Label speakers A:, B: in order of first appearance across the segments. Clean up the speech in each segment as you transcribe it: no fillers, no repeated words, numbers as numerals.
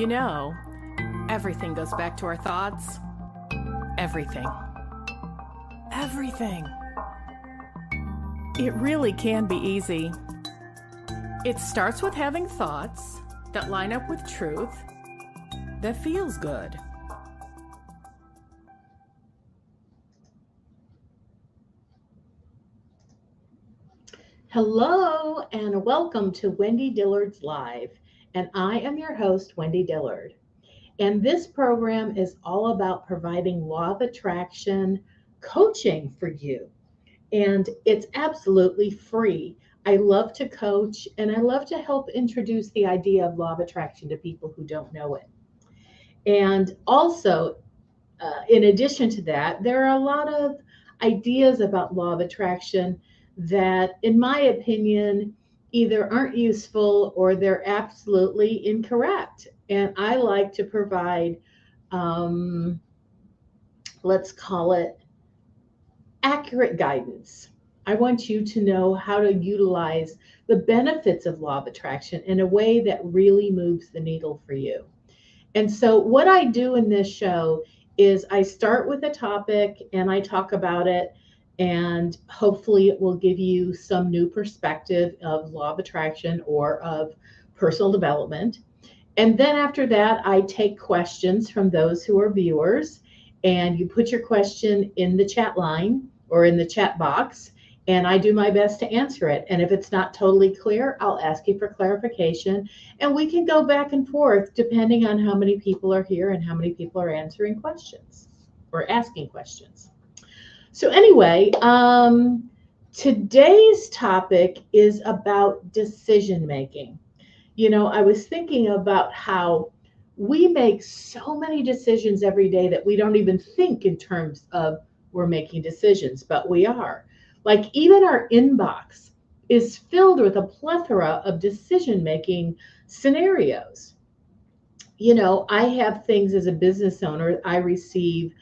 A: You know, everything goes back to our thoughts. Everything. Everything. It really can be easy. It starts with having thoughts that line up with truth that feels good.
B: Hello and welcome to Wendy Dillard's Live, and I am your host, Wendy Dillard. And this program is all about providing law of attraction coaching for you, and it's absolutely free. I love to coach and I love to help introduce the idea of law of attraction to people who don't know it. And also, in addition to that, there are a lot of ideas about law of attraction that, in my opinion, either aren't useful or they're absolutely incorrect. And I like to provide, um, let's call it, accurate guidance. I want you to know how to utilize the benefits of law of attraction in a way that really moves the needle for you. And so, what I do in this show is I start with a topic and I talk about it, and hopefully, it will give you some new perspective of law of attraction or of personal development. And then after that, I take questions from those who are viewers, and you put your question in the chat line or in the chat box, and I do my best to answer it. And if it's not totally clear, I'll ask you for clarification, and we can go back and forth depending on how many people are here and how many people are answering questions or asking questions. So anyway, today's topic is about decision making. You know, I was thinking about how we make so many decisions every day that we don't even think in terms of we're making decisions, but we are. Like even our inbox is filled with a plethora of decision making scenarios. You know, I have things as a business owner, I receive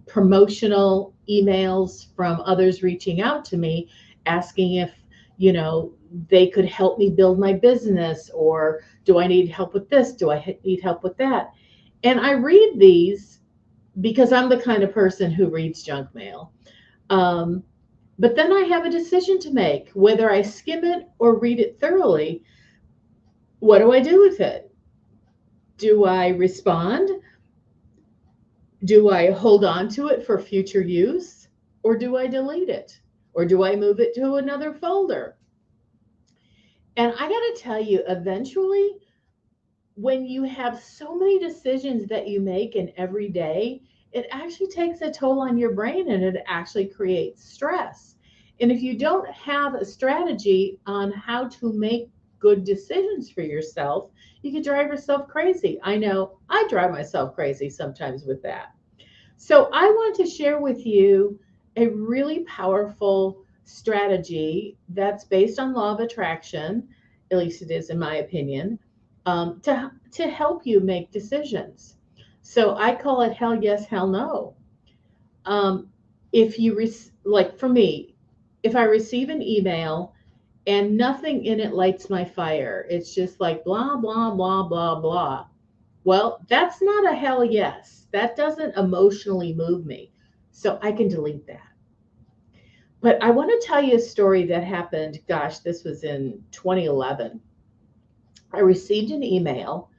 B: promotional emails from others reaching out to me asking if, they could help me build my business, or do I need help with this? Do I need help with that? And I read these because I'm the kind of person who reads junk mail. Um, but then I have a decision to make whether I skim it or read it thoroughly. What do I do with it? Do I respond? Do I hold on to it for future use, or do I delete it, or do I move it to another folder? And I got to tell you, eventually, when you have so many decisions that you make in every day, it actually takes a toll on your brain and it actually creates stress. And if you don't have a strategy on how to make good decisions for yourself, you can drive yourself crazy. I know I drive myself crazy sometimes with that. So I want to share with you a really powerful strategy that's based on law of attraction, at least it is in my opinion, to help you make decisions. So I call it hell yes, hell no. If you like for me, if I receive an email and nothing in it lights my fire, it's just like blah blah blah blah blah. Well, that's not a hell yes. That doesn't emotionally move me. So I can delete that. But I want to tell you a story that happened. Gosh, this was in 2011. I received an email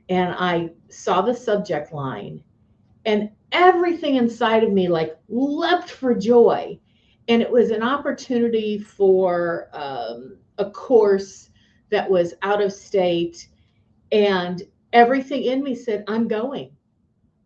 B: and I saw the subject line, and everything inside of me like leapt for joy. And it was an opportunity for a course that was out of state, and everything in me said, I'm going.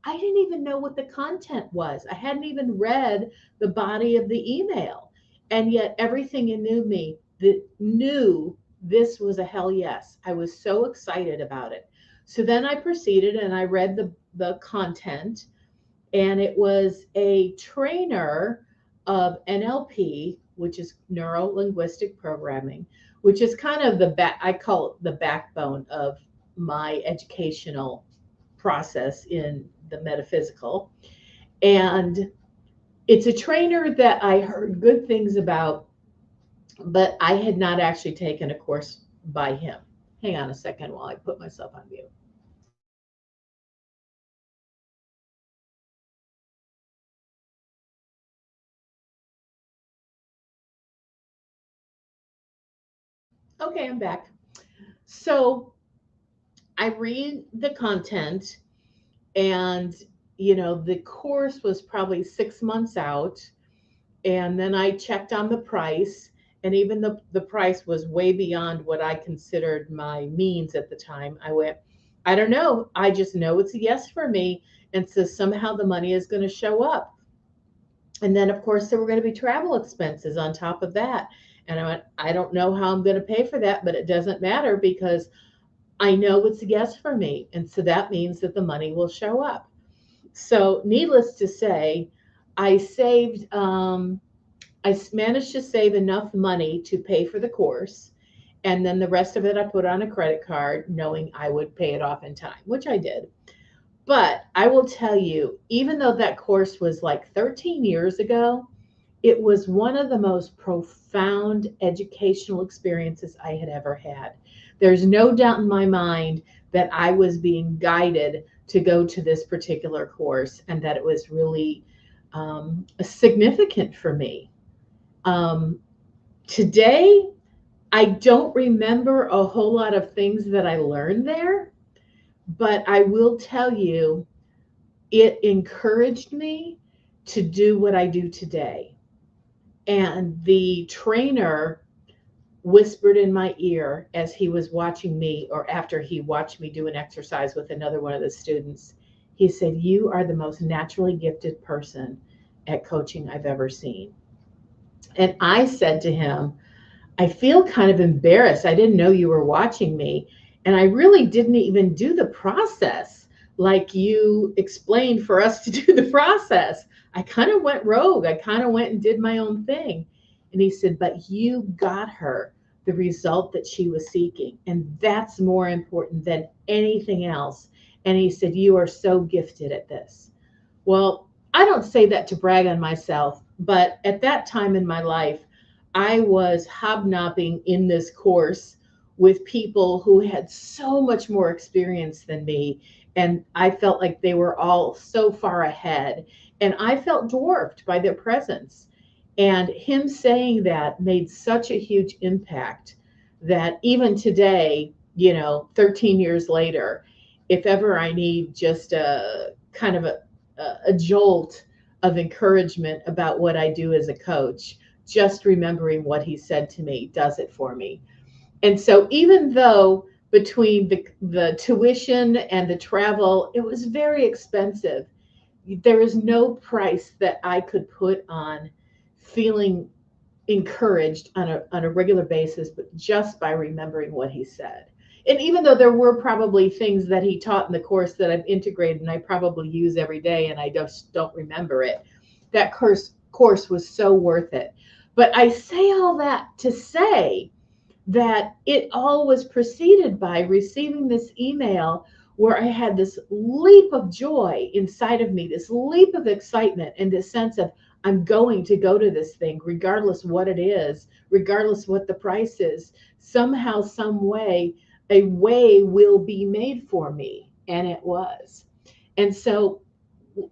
B: I didn't even know what the content was. I hadn't even read the body of the email. And yet everything in me that knew this was a hell yes. I was so excited about it. So then I proceeded and I read the content, and it was a trainer of NLP, which is neuro linguistic programming, which is kind of I call it the backbone of my educational process in the metaphysical. And it's a trainer that I heard good things about, but I had not actually taken a course by him. Hang on a second while I put myself on mute. Okay, I'm back. So I read the content, and the course was probably 6 months out, and then I checked on the price, and even the price was way beyond what I considered my means at the time. I went, I don't know, I just know it's a yes for me, and so somehow the money is going to show up. And then of course there were going to be travel expenses on top of that, and I went, I don't know how I'm going to pay for that, but it doesn't matter because I know it's a yes for me, and so that means that the money will show up. So needless to say, I saved managed to save enough money to pay for the course. And then the rest of it I put on a credit card, knowing I would pay it off in time, which I did. But I will tell you, even though that course was like 13 years ago, it was one of the most profound educational experiences I had ever had. There's no doubt in my mind that I was being guided to go to this particular course and that it was really significant for me. Um, Today, I don't remember a whole lot of things that I learned there, but I will tell you, it encouraged me to do what I do today. And the trainer whispered in my ear as he was watching me, or after he watched me do an exercise with another one of the students. He said, "You are the most naturally gifted person at coaching I've ever seen." And I said to him, I feel kind of embarrassed. I didn't know you were watching me. And I really didn't even do the process like you explained for us to do the process. I kind of went rogue. I kind of went and did my own thing. And he said, but you got her the result that she was seeking. And that's more important than anything else. And he said, you are so gifted at this. Well, I don't say that to brag on myself, but at that time in my life, I was hobnobbing in this course with people who had so much more experience than me. And I felt like they were all so far ahead. And I felt dwarfed by their presence. And him saying that made such a huge impact that even today, 13 years later, if ever I need just a kind of a jolt of encouragement about what I do as a coach, just remembering what he said to me does it for me. And so even though between the tuition and the travel, it was very expensive, there is no price that I could put on feeling encouraged on a regular basis, but just by remembering what he said. And even though there were probably things that he taught in the course that I've integrated and I probably use every day and I just don't remember it, that course was so worth it. But I say all that to say that it all was preceded by receiving this email where I had this leap of joy inside of me, this leap of excitement, and this sense of I'm going to go to this thing, regardless what it is, regardless what the price is. Somehow, some way, a way will be made for me. And it was. And so,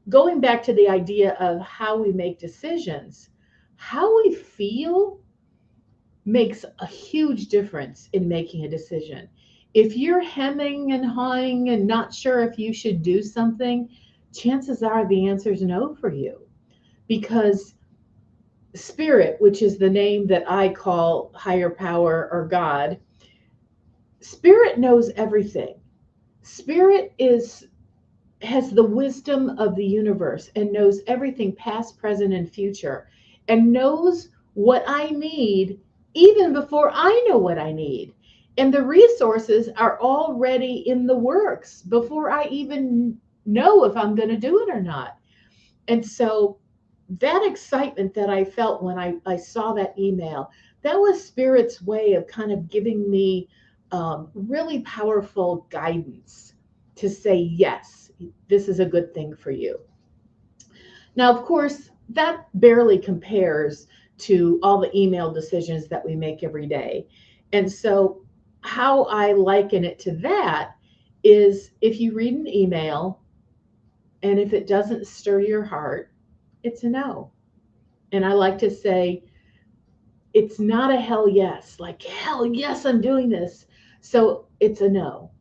B: going back to the idea of how we make decisions, how we feel makes a huge difference in making a decision. If you're hemming and hawing and not sure if you should do something, chances are the answer is no for you, because spirit, which is the name that I call higher power or God, spirit knows everything. Spirit has the wisdom of the universe and knows everything past, present, and future, and knows what I need even before I know what I need. And the resources are already in the works before I even know if I'm going to do it or not. And so that excitement that I felt when I saw that email, that was Spirit's way of kind of giving me really powerful guidance to say, yes, this is a good thing for you. Now, of course, that barely compares to all the email decisions that we make every day. And so, how I liken it to that is if you read an email and if it doesn't stir your heart, it's a no. And I like to say, it's not a hell yes, like hell yes, I'm doing this. So it's a no.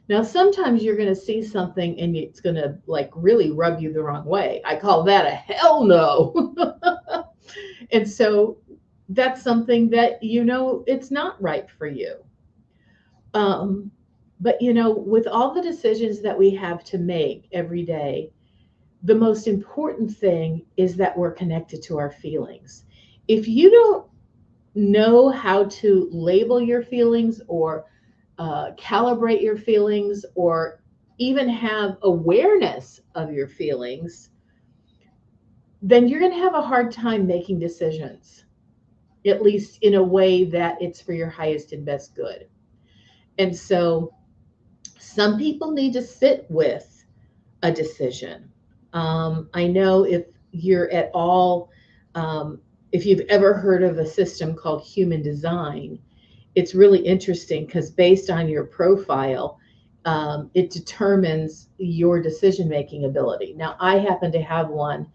B: Now, sometimes you're going to see something and it's going to like really rub you the wrong way. I call that a hell no. And so that's something that, it's not right for you. Um, but, with all the decisions that we have to make every day, the most important thing is that we're connected to our feelings. If you don't know how to label your feelings or calibrate your feelings or even have awareness of your feelings, then you're going to have a hard time making decisions, at least in a way that it's for your highest and best good. And so some people need to sit with a decision. I know if you're at all, if you've ever heard of a system called human design, it's really interesting because based on your profile, it determines your decision-making ability. Now, I happen to have one.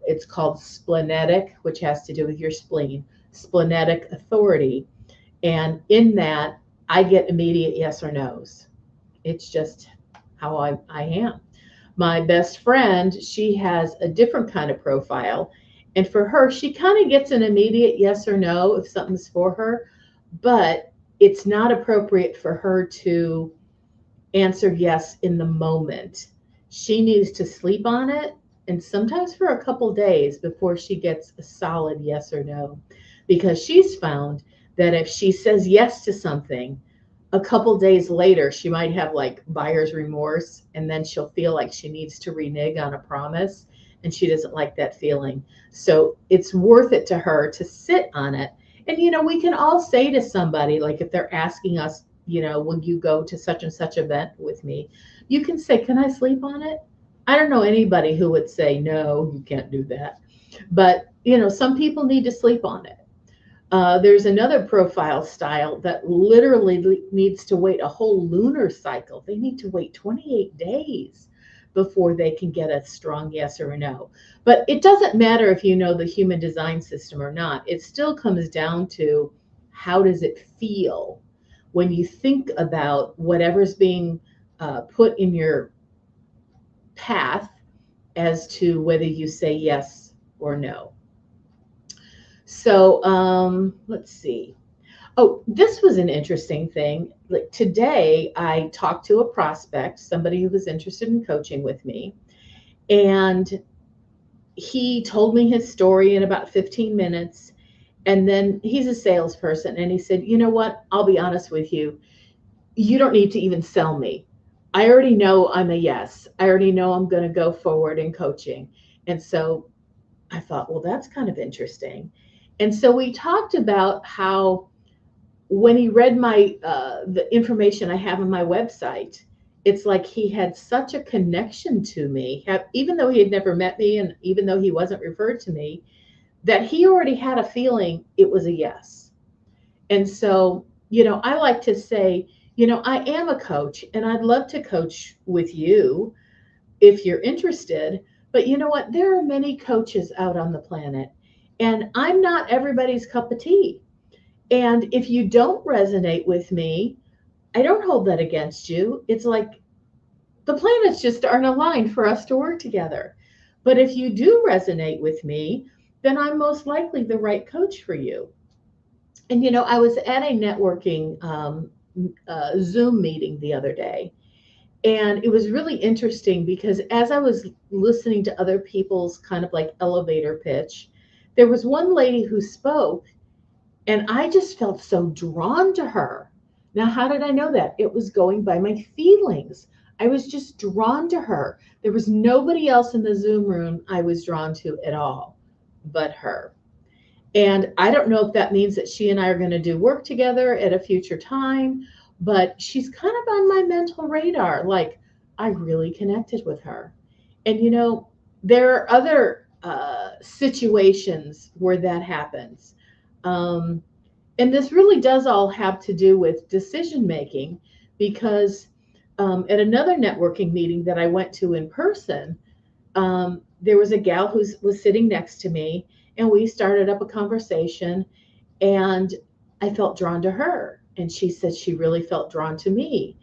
B: It's called splenetic, which has to do with your spleen, splenetic authority. And in that, I get immediate yes or no's. It's just how I am. My best friend, she has a different kind of profile. And for her, she kind of gets an immediate yes or no if something's for her, but it's not appropriate for her to answer yes in the moment. She needs to sleep on it, and sometimes for a couple days before she gets a solid yes or no, because she's found that if she says yes to something, a couple days later, she might have like buyer's remorse, and then she'll feel like she needs to renege on a promise, and she doesn't like that feeling. So it's worth it to her to sit on it. And, we can all say to somebody, like if they're asking us, will you go to such and such event with me? You can say, can I sleep on it? I don't know anybody who would say, no, you can't do that. But, some people need to sleep on it. There's another profile style that literally needs to wait a whole lunar cycle. They need to wait 28 days before they can get a strong yes or a no. But it doesn't matter if you know the human design system or not. It still comes down to how does it feel when you think about whatever's being put in your path as to whether you say yes or no. So let's see. Oh, this was an interesting thing. Like today, I talked to a prospect, somebody who was interested in coaching with me, and he told me his story in about 15 minutes. And then he's a salesperson, and he said, you know what? I'll be honest with you. You don't need to even sell me. I already know I'm a yes. I already know I'm going to go forward in coaching. And so I thought, well, that's kind of interesting. And so we talked about how when he read the information I have on my website, it's like he had such a connection to me, even though he had never met me and even though he wasn't referred to me, that he already had a feeling it was a yes. And so, I like to say, I am a coach and I'd love to coach with you if you're interested. But you know what? There are many coaches out on the planet, and I'm not everybody's cup of tea. And if you don't resonate with me, I don't hold that against you. It's like the planets just aren't aligned for us to work together. But if you do resonate with me, then I'm most likely the right coach for you. And, I was at a networking Zoom meeting the other day. And it was really interesting because as I was listening to other people's kind of like elevator pitch, there was one lady who spoke, and I just felt so drawn to her. Now, how did I know that? It was going by my feelings. I was just drawn to her. There was nobody else in the Zoom room I was drawn to at all but her. And I don't know if that means that she and I are going to do work together at a future time, but she's kind of on my mental radar. Like, I really connected with her. And, there are other situations where that happens. And this really does all have to do with decision making, because at another networking meeting that I went to in person, there was a gal who was sitting next to me, and we started up a conversation. And I felt drawn to her. And she said she really felt drawn to me.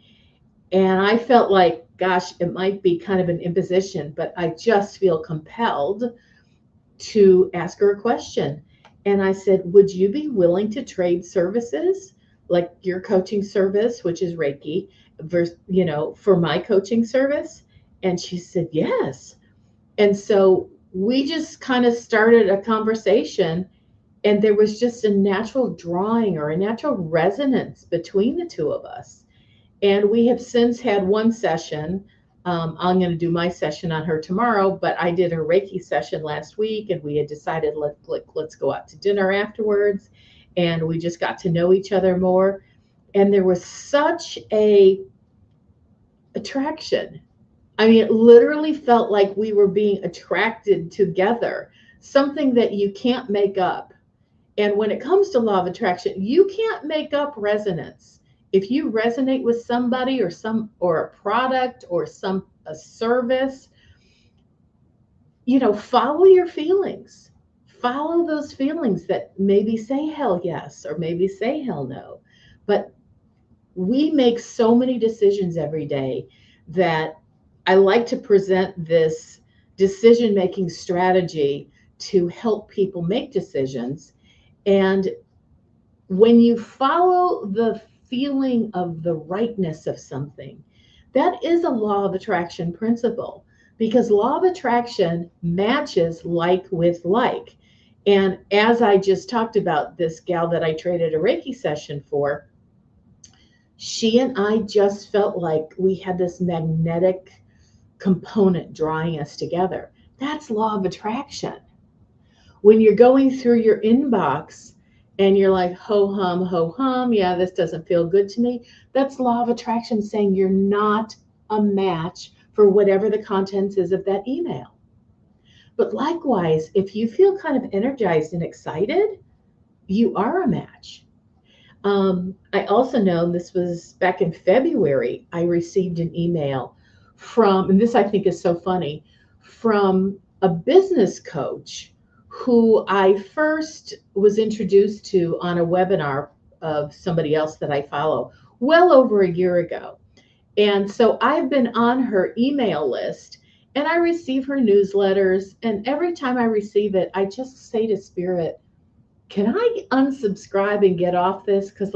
B: And I felt like, gosh, it might be kind of an imposition, but I just feel compelled to ask her a question. And I said, would you be willing to trade services, like your coaching service, which is Reiki, versus, for my coaching service? And she said, yes. And so we just kind of started a conversation, and there was just a natural drawing or a natural resonance between the two of us. And we have since had one session. I'm going to do my session on her tomorrow, but I did a Reiki session last week, and we had decided let's go out to dinner afterwards, and we just got to know each other more. And there was such a attraction. I mean, it literally felt like we were being attracted together, something that you can't make up. And when it comes to law of attraction, you can't make up resonance. If you resonate with somebody or a product or a service, follow your feelings. Follow those feelings that maybe say hell yes or maybe say hell no. But we make so many decisions every day that I like to present this decision-making strategy to help people make decisions. And when you follow the feeling of the rightness of something, that is a law of attraction principle, because law of attraction matches like with like. And as I just talked about, this gal that I traded a Reiki session for, she and I just felt like we had this magnetic component drawing us together. That's law of attraction. When you're going through your inbox and you're like, ho hum, yeah, this doesn't feel good to me, that's law of attraction saying you're not a match for whatever the contents is of that email. But likewise, if you feel kind of energized and excited, you are a match. I also know, this was back in February, I received an email from, and this I think is so funny, from a business coach who I first was introduced to on a webinar of somebody else that I follow well over a year ago. And so I've been on her email list, and I receive her newsletters. And every time I receive it, I just say to Spirit, can I unsubscribe and get off this? Because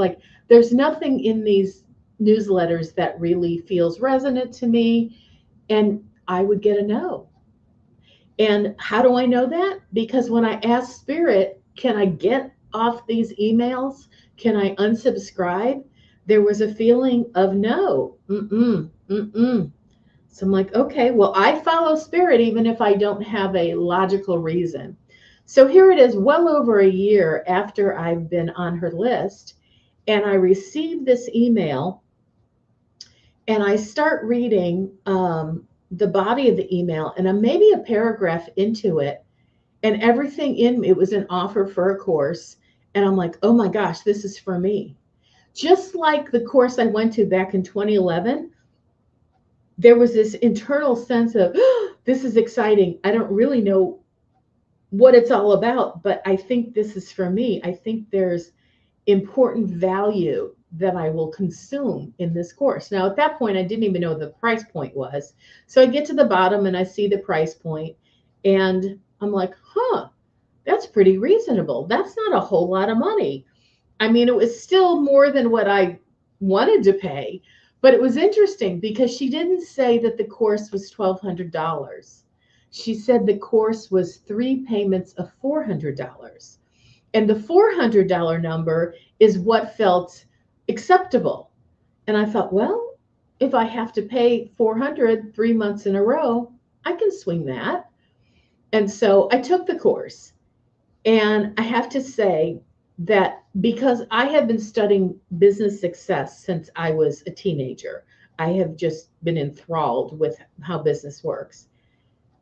B: there's nothing in these newsletters that really feels resonant to me. And I would get a no. And how do I know that? Because when I asked Spirit, can I get off these emails? Can I unsubscribe? There was a feeling of no. So I'm like, okay, well, I follow Spirit even if I don't have a logical reason. So here it is, well over a year after I've been on her list, and I received this email, and I start reading the body of the email, and I'm maybe a paragraph into it, and everything in it was an offer for a course, and I'm like, oh my gosh, this is for me. Just like the course I went to back in 2011, there was this internal sense of, oh, this is exciting. I don't really know what it's all about, but I think this is for me. I think there's important value that I will consume in this course. Now, at that point, I didn't even know what the price point was. So I get to the bottom and I see the price point, and I'm like, that's pretty reasonable. That's not a whole lot of money. I mean, it was still more than what I wanted to pay, but it was interesting because she didn't say that the course was $1,200. She said the course was 3 payments of $400. And the $400 number is what felt acceptable. And I thought, well, if I have to pay $400 3 months in a row, I can swing that. And so I took the course. And I have to say that because I have been studying business success since I was a teenager, I have just been enthralled with how business works.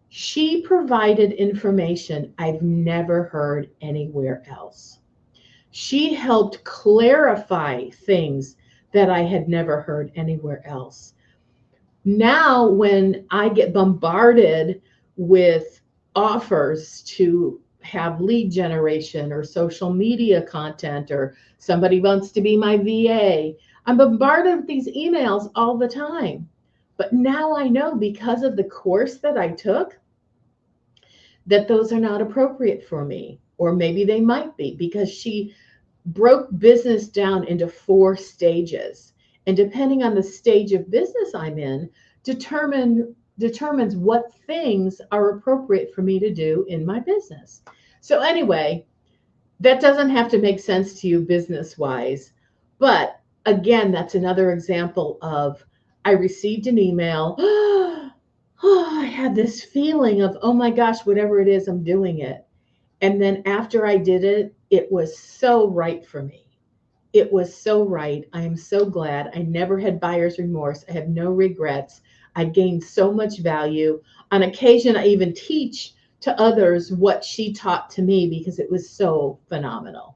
B: She provided information I've never heard anywhere else. She helped clarify things that I had never heard anywhere else. Now, when I get bombarded with offers to have lead generation or social media content, or somebody wants to be my VA. I'm bombarded with these emails all the time. But now I know, because of the course that I took, that those are not appropriate for me. Or maybe they might be, because she broke business down into 4 stages. And depending on the stage of business I'm in, determines what things are appropriate for me to do in my business. So anyway, that doesn't have to make sense to you business wise. But again, that's another example of, I received an email. I had this feeling of, oh my gosh, whatever it is, I'm doing it. And then after I did it, it was so right for me. It was so right. I am so glad. I never had buyer's remorse. I have no regrets. I gained so much value. On occasion, I even teach to others what she taught to me, because it was so phenomenal.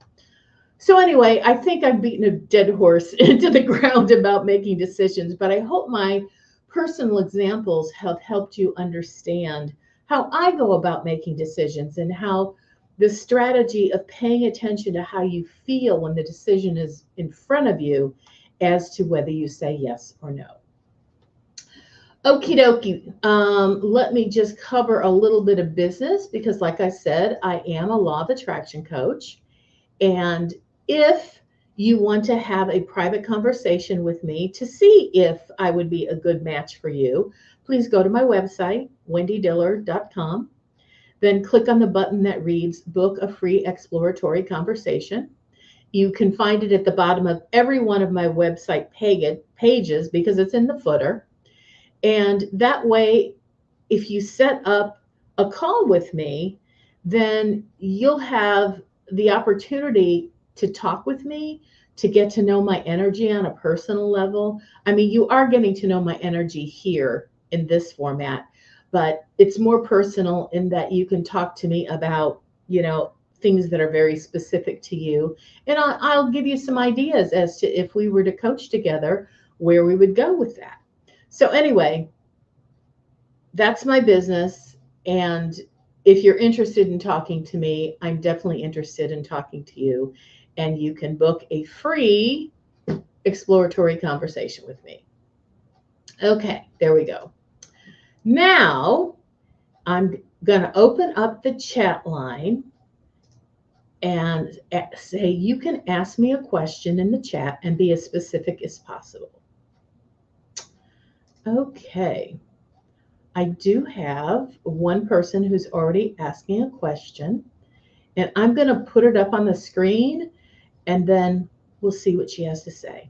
B: So anyway, I think I've beaten a dead horse into the ground about making decisions, but I hope my personal examples have helped you understand how I go about making decisions, and how the strategy of paying attention to how you feel when the decision is in front of you, as to whether you say yes or no. Okie dokie. Let me just cover a little bit of business, because like I said, I am a law of attraction coach. And if you want to have a private conversation with me to see if I would be a good match for you, please go to my website, wendydillard.com. Then click on the button that reads Book a Free Exploratory Conversation. You can find it at the bottom of every one of my website pages, because it's in the footer. And that way, if you set up a call with me, then you'll have the opportunity to talk with me, to get to know my energy on a personal level. I mean, you are getting to know my energy here in this format, but it's more personal in that you can talk to me about, things that are very specific to you. And I'll give you some ideas as to, if we were to coach together, where we would go with that. So anyway, that's my business. And if you're interested in talking to me, I'm definitely interested in talking to you. And you can book a free exploratory conversation with me. Okay, there we go. Now, I'm going to open up the chat line and say, you can ask me a question in the chat and be as specific as possible. Okay. I do have one person who's already asking a question, and I'm going to put it up on the screen, and then we'll see what she has to say.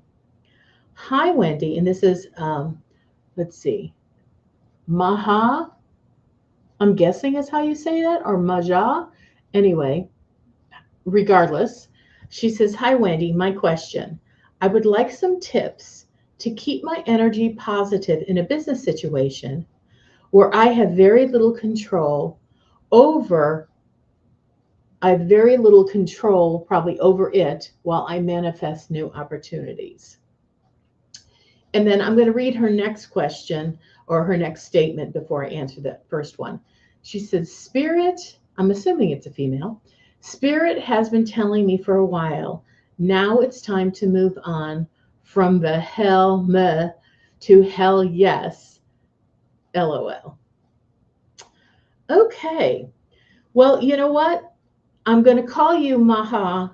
B: Hi, Wendy, and this is, let's see, Maha, I'm guessing is how you say that, or Maja. Anyway, regardless, she says, hi, Wendy, my question. I would like some tips to keep my energy positive in a business situation where I have very little control probably over it, while I manifest new opportunities. And then I'm going to read her next question, or her next statement, before I answer that first one. She says, Spirit, I'm assuming it's a female, Spirit has been telling me for a while, now it's time to move on from the hell meh to hell yes, LOL. Okay. Well, you know what? I'm going to call you Maha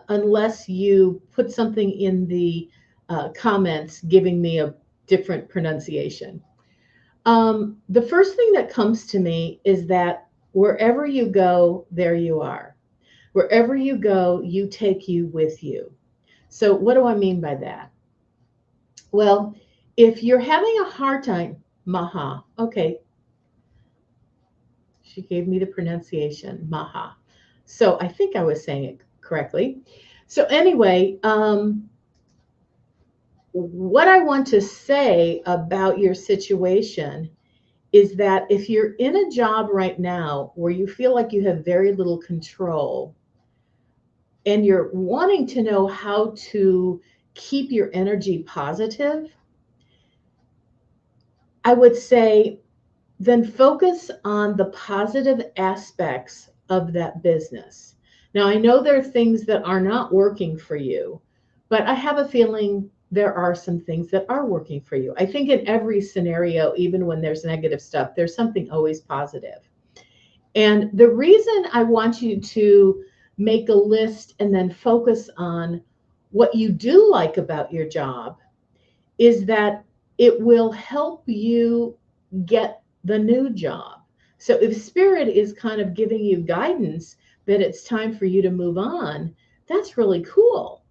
B: unless you put something in the comments giving me a different pronunciation. The first thing that comes to me is that wherever you go, there you are. Wherever you go, you take you with you. So what do I mean by that? Well, if you're having a hard time, Maha, okay. She gave me the pronunciation, Maha. So I think I was saying it correctly. So anyway, what I want to say about your situation is that if you're in a job right now where you feel like you have very little control, and you're wanting to know how to keep your energy positive, I would say then focus on the positive aspects of that business. Now, I know there are things that are not working for you, but I have a feeling there are some things that are working for you. I think in every scenario, even when there's negative stuff, there's something always positive. And the reason I want you to make a list and then focus on what you do like about your job is that it will help you get the new job. So if Spirit is kind of giving you guidance that it's time for you to move on, that's really cool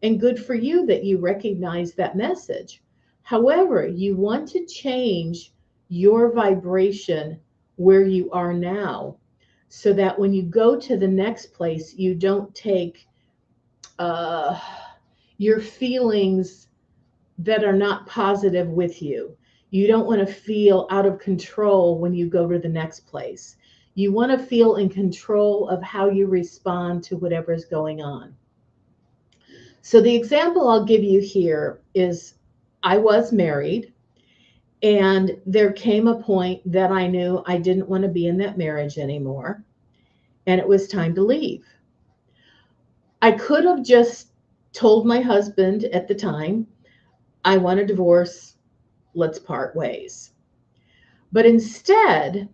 B: and good for you that you recognize that message. However, you want to change your vibration where you are now so that when you go to the next place, you don't take your feelings that are not positive with you. You don't want to feel out of control when you go to the next place. You want to feel in control of how you respond to whatever is going on. So the example I'll give you here is I was married, and there came a point that I knew I didn't want to be in that marriage anymore, and it was time to leave. I could have just told my husband at the time, I want a divorce, let's part ways. But instead,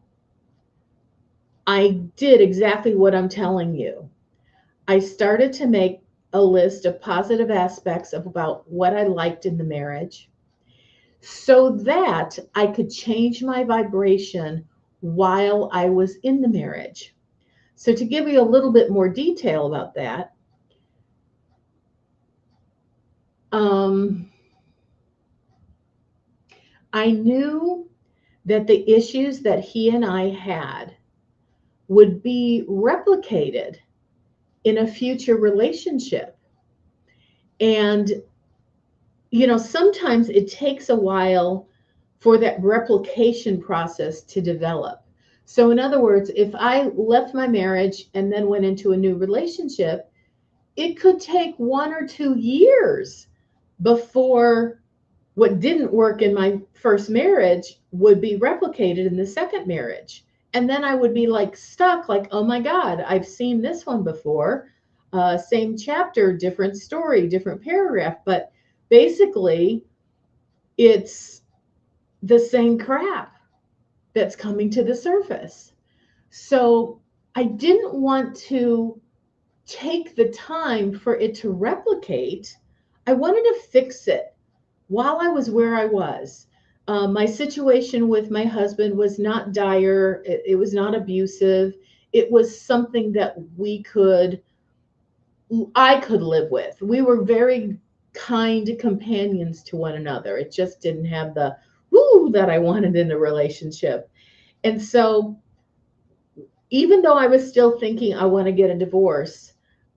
B: I did exactly what I'm telling you. I started to make a list of positive aspects of about what I liked in the marriage so that I could change my vibration while I was in the marriage. So to give you a little bit more detail about that, I knew that the issues that he and I had would be replicated in a future relationship. And, sometimes it takes a while for that replication process to develop. So, in other words, if I left my marriage and then went into a new relationship, it could take 1 or 2 years before what didn't work in my first marriage would be replicated in the second marriage. And then I would be like stuck, like, oh my God, I've seen this one before. Same chapter, different story, different paragraph. But basically, it's the same crap that's coming to the surface. So I didn't want to take the time for it to replicate. I wanted to fix it while I was where I was. My situation with my husband was not dire. It was not abusive. It was something that I could live with. We were very kind companions to one another. It just didn't have the woo that I wanted in a relationship. And so even though I was still thinking I want to get a divorce,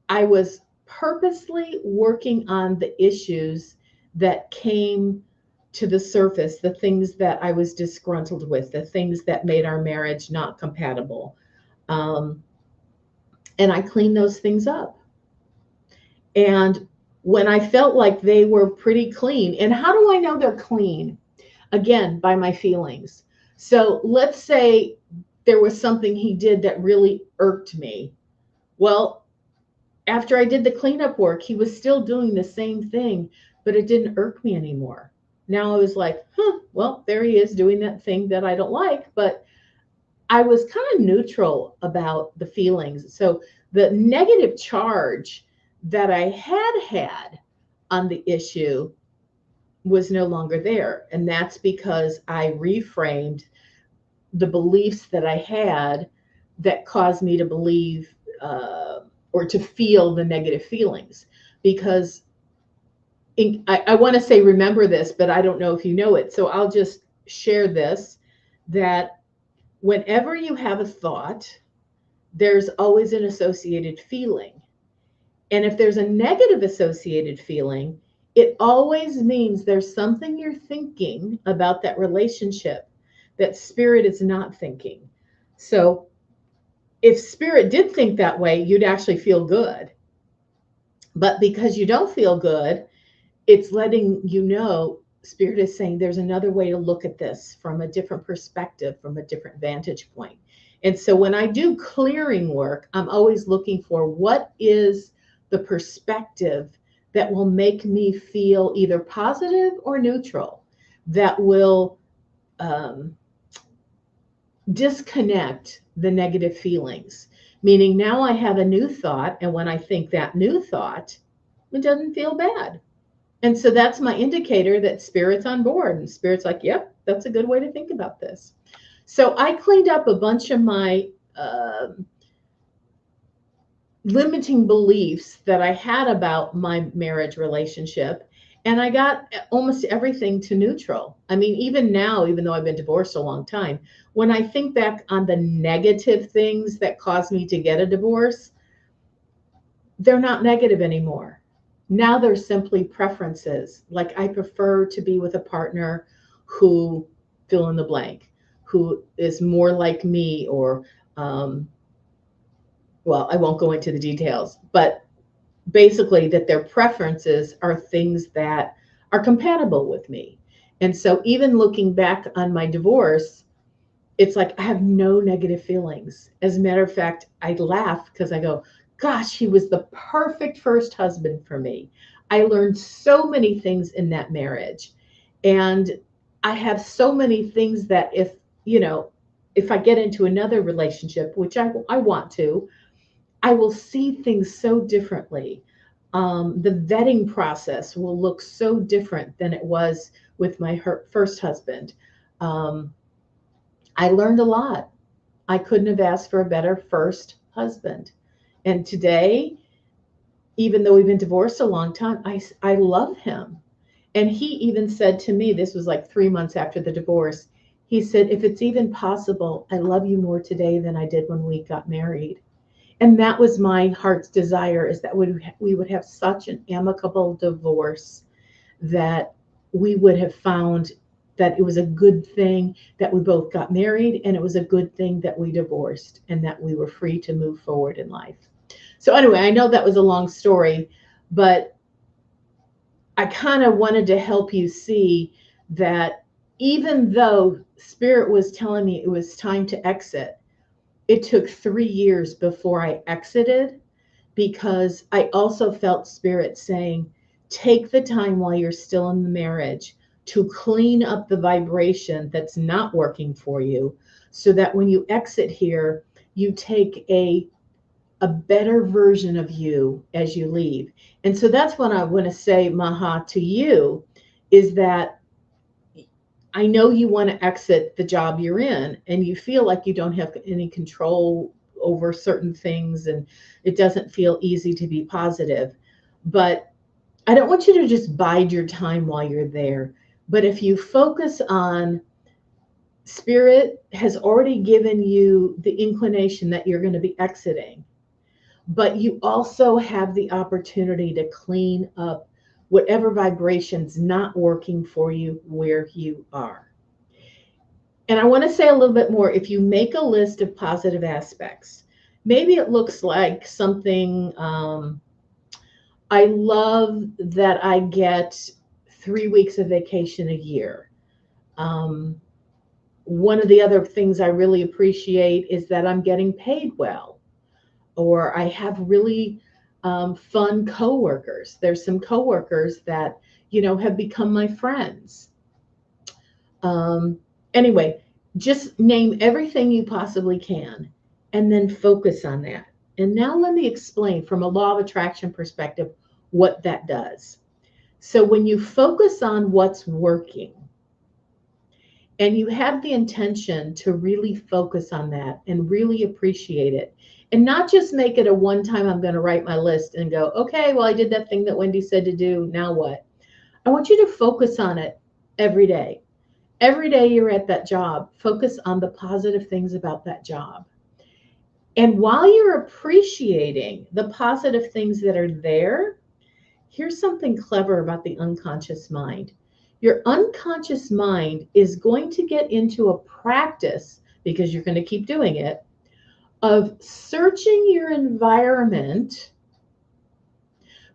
B: I was purposely working on the issues that came to the surface, the things that I was disgruntled with, the things that made our marriage not compatible. And I cleaned those things up. And when I felt like they were pretty clean, and how do I know they're clean? Again, by my feelings. So let's say there was something he did that really irked me. Well, after I did the cleanup work, he was still doing the same thing, but it didn't irk me anymore. Now I was like, well, there he is doing that thing that I don't like, but I was kind of neutral about the feelings. So the negative charge that I had on the issue was no longer there. And that's because I reframed the beliefs that I had that caused me to believe or to feel the negative feelings. Because I want to say remember this, but I don't know if you know it. So I'll just share this, that whenever you have a thought, there's always an associated feeling. And if there's a negative associated feeling, it always means there's something you're thinking about that relationship that spirit is not thinking. So if spirit did think that way, you'd actually feel good. But because you don't feel good, it's letting you know, spirit is saying there's another way to look at this from a different perspective, from a different vantage point. And so when I do clearing work, I'm always looking for what is the perspective that will make me feel either positive or neutral, that will disconnect the negative feelings. Meaning now I have a new thought, and when I think that new thought, it doesn't feel bad. And so that's my indicator that spirit's on board, and spirit's like, yep, that's a good way to think about this. So I cleaned up a bunch of my limiting beliefs that I had about my marriage relationship. And I got almost everything to neutral. I mean, even now, even though I've been divorced a long time, when I think back on the negative things that caused me to get a divorce, they're not negative anymore. Now they're simply preferences. Like I prefer to be with a partner who fill in the blank, who is more like me, or well, I won't go into the details, but basically that their preferences are things that are compatible with me. And so even looking back on my divorce, it's like I have no negative feelings. As a matter of fact, I laugh because I go, gosh, he was the perfect first husband for me. I learned so many things in that marriage. And I have so many things that if I get into another relationship, which I want to, I will see things so differently. The vetting process will look so different than it was with my first husband. I learned a lot. I couldn't have asked for a better first husband. And today, even though we've been divorced a long time, I love him. And he even said to me, this was like 3 months after the divorce, he said, if it's even possible, I love you more today than I did when we got married. And that was my heart's desire, is that we would have such an amicable divorce, that we would have found that it was a good thing that we both got married, and it was a good thing that we divorced, and that we were free to move forward in life. So anyway, I know that was a long story, but I kind of wanted to help you see that even though Spirit was telling me it was time to exit, it took 3 years before I exited, because I also felt Spirit saying, take the time while you're still in the marriage to clean up the vibration that's not working for you, so that when you exit here, you take a better version of you as you leave. And so that's what I want to say, Maha, to you, is that I know you want to exit the job you're in, and you feel like you don't have any control over certain things, and it doesn't feel easy to be positive. But I don't want you to just bide your time while you're there. But if you focus on, Spirit has already given you the inclination that you're going to be exiting, but you also have the opportunity to clean up whatever vibration's not working for you where you are. And I want to say a little bit more. If you make a list of positive aspects, maybe it looks like something, I love that I get 3 weeks of vacation a year. One of the other things I really appreciate is that I'm getting paid well, or I have really fun coworkers. There's some coworkers that, have become my friends. Anyway, just name everything you possibly can, and then focus on that. And now let me explain from a law of attraction perspective what that does. So when you focus on what's working, and you have the intention to really focus on that and really appreciate it, and not just make it a one time, I'm going to write my list and go, okay, well, I did that thing that Wendy said to do. Now what? I want you to focus on it every day. Every day you're at that job, focus on the positive things about that job. And while you're appreciating the positive things that are there, here's something clever about the unconscious mind. Your unconscious mind is going to get into a practice, because you're going to keep doing it, of searching your environment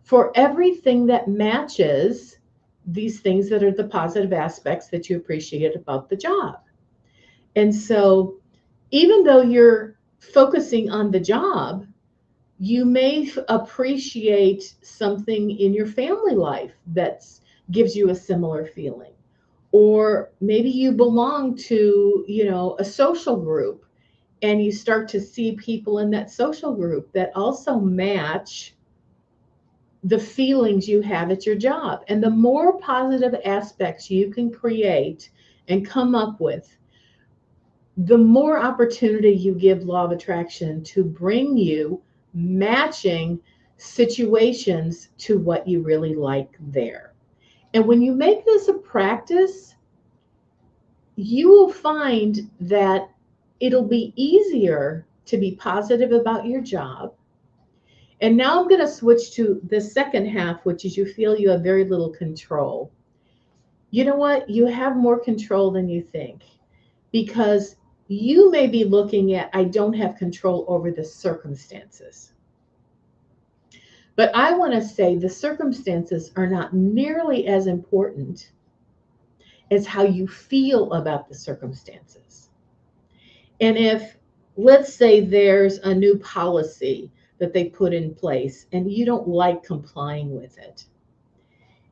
B: for everything that matches these things that are the positive aspects that you appreciate about the job. And so even though you're focusing on the job, you may appreciate something in your family life that gives you a similar feeling. Or maybe you belong to, a social group, and you start to see people in that social group that also match the feelings you have at your job. And the more positive aspects you can create and come up with, the more opportunity you give law of attraction to bring you matching situations to what you really like there. And when you make this a practice, you will find that it'll be easier to be positive about your job. And now I'm going to switch to the second half, which is you feel you have very little control. You know what? You have more control than you think, because you may be looking at, I don't have control over the circumstances. But I want to say the circumstances are not nearly as important as how you feel about the circumstances. And if, let's say, there's a new policy that they put in place and you don't like complying with it,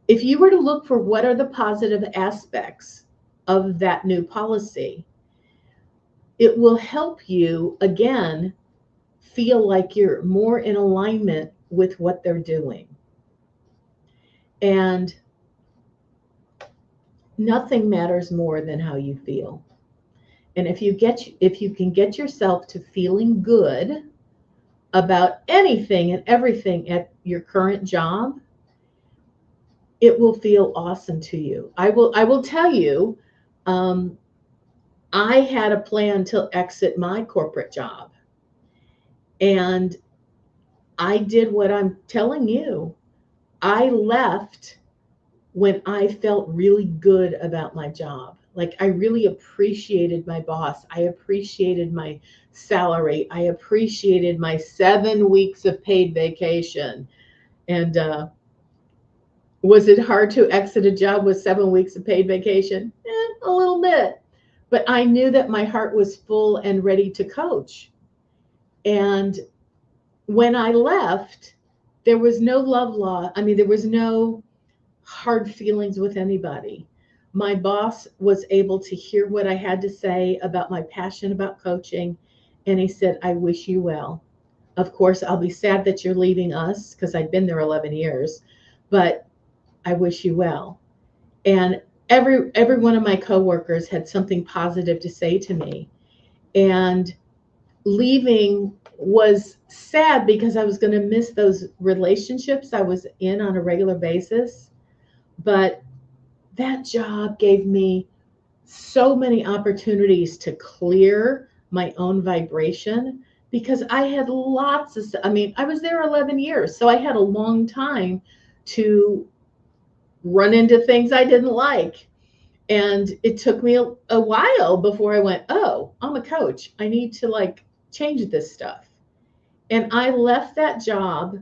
B: if you were to look for what are the positive aspects of that new policy, it will help you, again, feel like you're more in alignment with what they're doing. And nothing matters more than how you feel. And if you can get yourself to feeling good about anything and everything at your current job, it will feel awesome to you. I will tell you, I had a plan to exit my corporate job. And I did what I'm telling you. I left when I felt really good about my job. Like, I really appreciated my boss. I appreciated my salary. I appreciated my 7 weeks of paid vacation. And was it hard to exit a job with 7 weeks of paid vacation? A little bit. But I knew that my heart was full and ready to coach. And when I left, there was no love law. I mean, there was no hard feelings with anybody. My boss was able to hear what I had to say about my passion about coaching. And he said, I wish you well. Of course, I'll be sad that you're leaving us, because I'd been there 11 years, but I wish you well. And every one of my coworkers had something positive to say to me. And leaving was sad because I was going to miss those relationships I was in on a regular basis. But that job gave me so many opportunities to clear my own vibration, because I had lots of, I was there 11 years, so I had a long time to run into things I didn't like. And it took me a while before I went, oh, I'm a coach. I need to change this stuff. And I left that job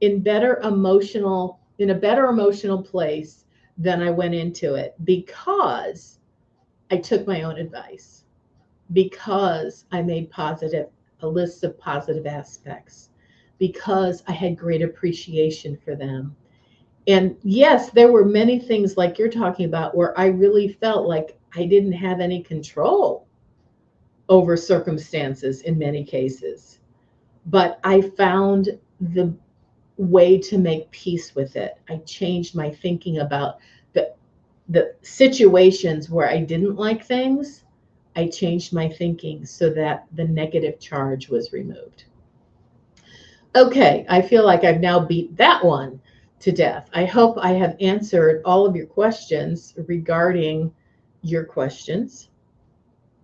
B: in a better emotional place than I went into it, because I took my own advice, because I made a list of positive aspects, because I had great appreciation for them. And yes, there were many things like you're talking about where I really felt like I didn't have any control over circumstances in many cases. But I found the way to make peace with it. I changed my thinking about the situations where I didn't like things. I changed my thinking so that the negative charge was removed. Okay, I feel like I've now beat that one to death. I hope I have answered all of your questions regarding your questions.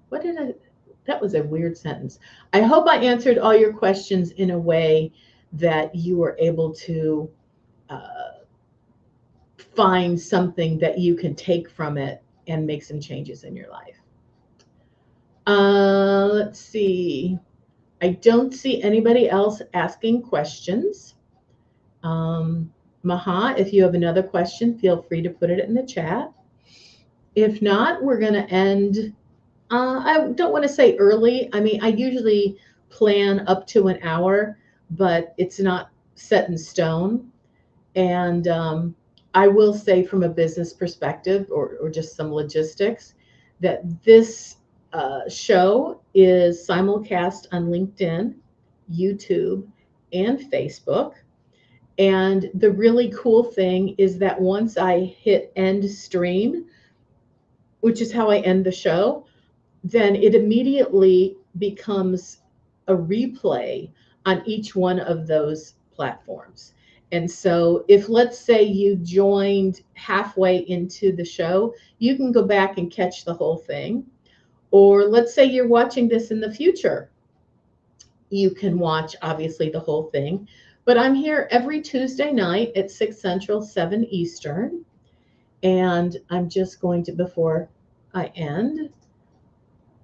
B: That was a weird sentence. I hope I answered all your questions in a way that you were able to find something that you can take from it and make some changes in your life. Let's see. I don't see anybody else asking questions. Maha, if you have another question, feel free to put it in the chat. If not, we're going to end I don't want to say early. I mean, I usually plan up to an hour, but it's not set in stone. And I will say, from a business perspective, or just some logistics, that this show is simulcast on LinkedIn, YouTube, and Facebook. And the really cool thing is that once I hit end stream, which is how I end the show, then it immediately becomes a replay on each one of those platforms. And so, if let's say you joined halfway into the show, you can go back and catch the whole thing. Or let's say you're watching this in the future, you can watch obviously the whole thing. But I'm here every Tuesday night at 6 Central, 7 Eastern. And I'm just going to, before I end,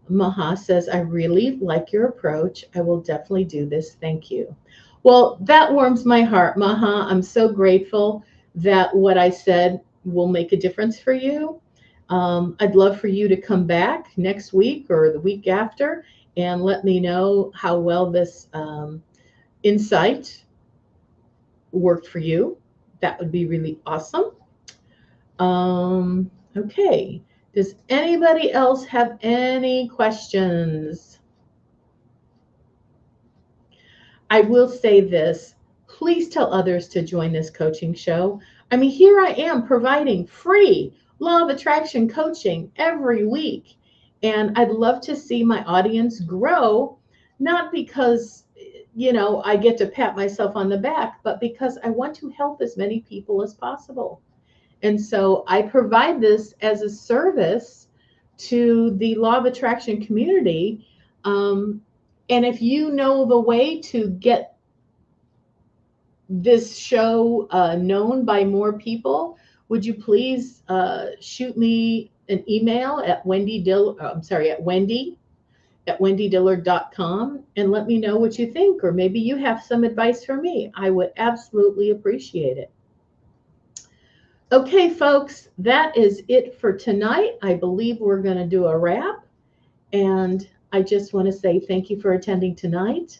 B: Maha says, I really like your approach. I will definitely do this. Thank you. Well, that warms my heart, Maha. I'm so grateful that what I said will make a difference for you. I'd love for you to come back next week or the week after and let me know how well this insight worked for you. That would be really awesome. Okay. Does anybody else have any questions? I will say this. Please tell others to join this coaching show. I mean, here I am providing free law of attraction coaching every week. And I'd love to see my audience grow, not because, I get to pat myself on the back, but because I want to help as many people as possible. And so I provide this as a service to the law of attraction community. And if you know the way to get this show known by more people, would you please shoot me an email at Wendy at wendydillard.com and let me know what you think, or maybe you have some advice for me. I would absolutely appreciate it. Okay, folks, that is it for tonight. I believe we're going to do a wrap. And I just want to say thank you for attending tonight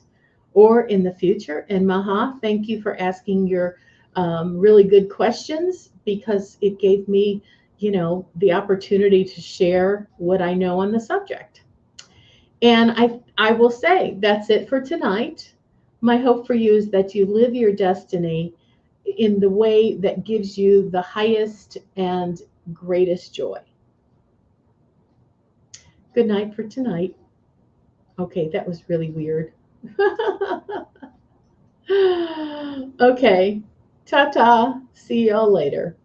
B: or in the future. And Maha, thank you for asking your really good questions, because it gave me, the opportunity to share what I know on the subject. And I will say that's it for tonight. My hope for you is that you live your destiny in the way that gives you the highest and greatest joy. Good night for tonight. Okay, that was really weird. Okay, ta-ta. See y'all later.